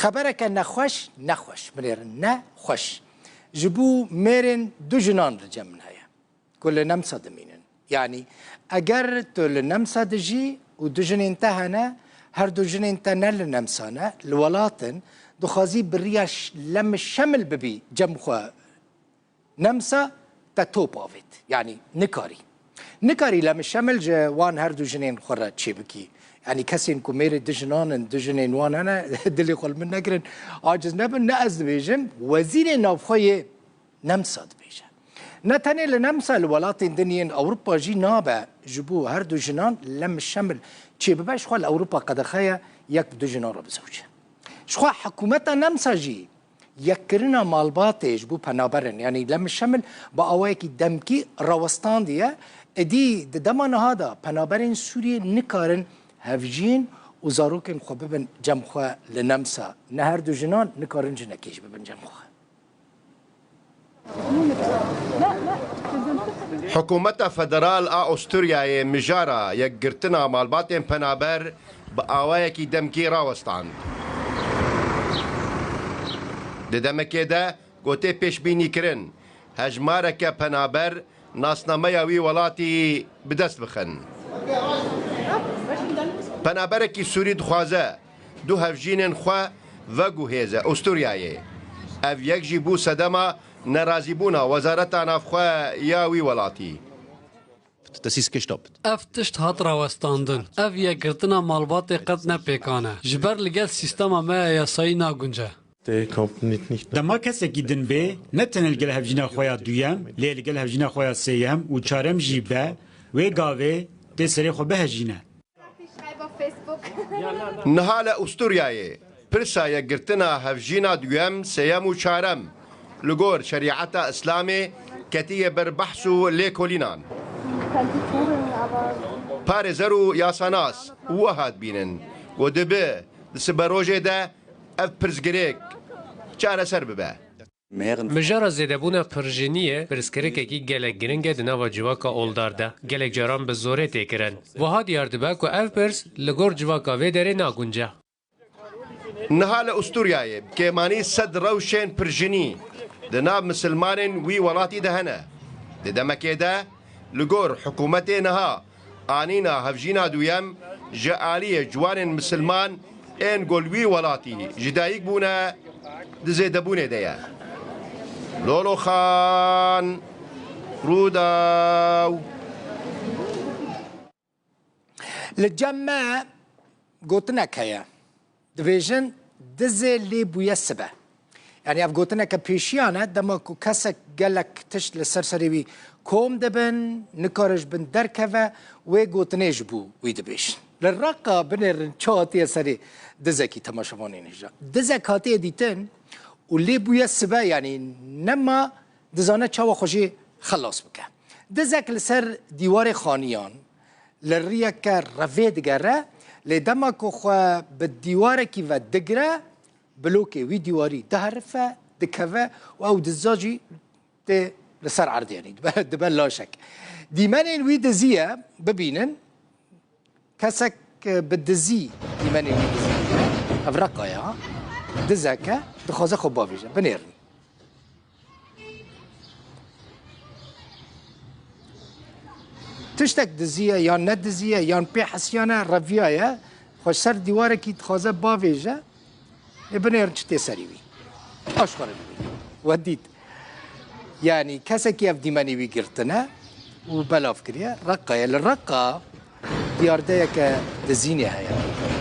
خبرك نخوش نخوش منير نخوش جبو ميرن دو جنان رجم هيا كل نمسا دمينن يعني اگر تو لنمسا دجي ودو جنين تهنا هر دو جنين تنل نمسانا الولاتن دو خازي برياش لم الشمل ببي جمخوا نمسا تتوب اوفيت يعني نكاري لم الشمل جوان هر دو جنين خورا تشيبكي يعني كسين كوميري دجنان دجنين وان انا دلي قول من نقرن عاجز نبن نأز بيجم وزير نافخوي نمسا بيجم نتاني لنمسا الولاتين دنيين اوروبا جي نابا جبو هر دو جنان لم الشمل تشي بباش خوال اوروبا قد خيا يك دو جنان ربزوجه شخوا حكومتا نمسا جي يكرنا مالباتي جبو بنابرن يعني لم الشمل باواكي دمكي روستان ديه ادي دمان هذا بنابرن سوريا نكارن هفجين وزاروكن خو ببن جمخوا لنمسا نهر دو جنان نكارن جنكيش ببن جمخوا حكومة فدرال أستوريا مجارة يقرتنا مالباتين بنابر بآوايكي دمكي راوستان دمكي دا قوتي پیش بینی کرن هجمارك بنابر ناسنامه وی ولاتي بدست بخن بنابركي سوري دخوازه دو هفجين خوا وگو هيزه استورياي اف يك جيبو سدما نرازيبونا وزارتا نافخوا ياوي ولاتي Das ist gestoppt. اف تشت هات راوستاندن اف يقرتنا مالبات قد نپیکانه جبر لگل سیستما ما یاسایی ناگونجه دما کسی دن به نتنل گل هفجینا خویا دویم لیل گل هفجینا خویا سیم و چارم جیبه و گاوه ده سری خو به هجینه نهال استورياي برسا يقرتنا هفجينا دوام سيام وشارم لغور شريعة اسلامي كتية بربحثو ليكولينان بارزرو ياساناس وهاد بينن ودبه سبروجه ده اف پرزگریک چاره سر ببه مجارا زیدبونا پرژینیه پرسکریکی گلک گرنگه دناوا جواکا اولدارده گلک جاران به زوره تکرن و ها دیاردبه که اف پرس لگور جواکا وی داره ناگونجه نهال استوریای که مانی صد روشن پرژینی دناب مسلمانن وی ولاتی دهنه دمکه ده لگور حکومت نها آنینا هفجینا دویم جعالی جوان مسلمان این گلوی ولاتی جدایک بونه دزیده بونه دیا لولو خان روداو لجمع قوتنا كيا دفيجن دزي اللي بويا السبع يعني اف قوتنا كبيشيانا دما كو كسك قالك تشت لسرسري كوم دبن نكارج بن دركفه وقوتنا جبو ويدبيش للرقة بنر شاتي سري دزكي تماشفوني نجا دزك هاتي ديتن واللي بويا السبا يعني نما دزانه چاوا خوشي خلاص بكه دزك لسر ديوار خانيان للريك رفي دقره لدمك خو بالديوار كيف دقره بلوكي وي ديواري دهرفه دكفه او دزاجي لسر عرض يعني دبل لا شك ديمانين وي دزيه ببينن كسك بالدزي ديماني وي دزي افرقا يا دزاكا دخوزه خبابيجا بنيرني تشتك دزيه يا ندزيه يا بي حسيانه رفيايا خوش سر ديوارك كي تخوزه بافيجا بنير تشتي سريوي اشخر وديت يعني كسك يف ديماني وي قرتنا وبلاف كريا رقا يا الرقا ديار دايك دزيني هيا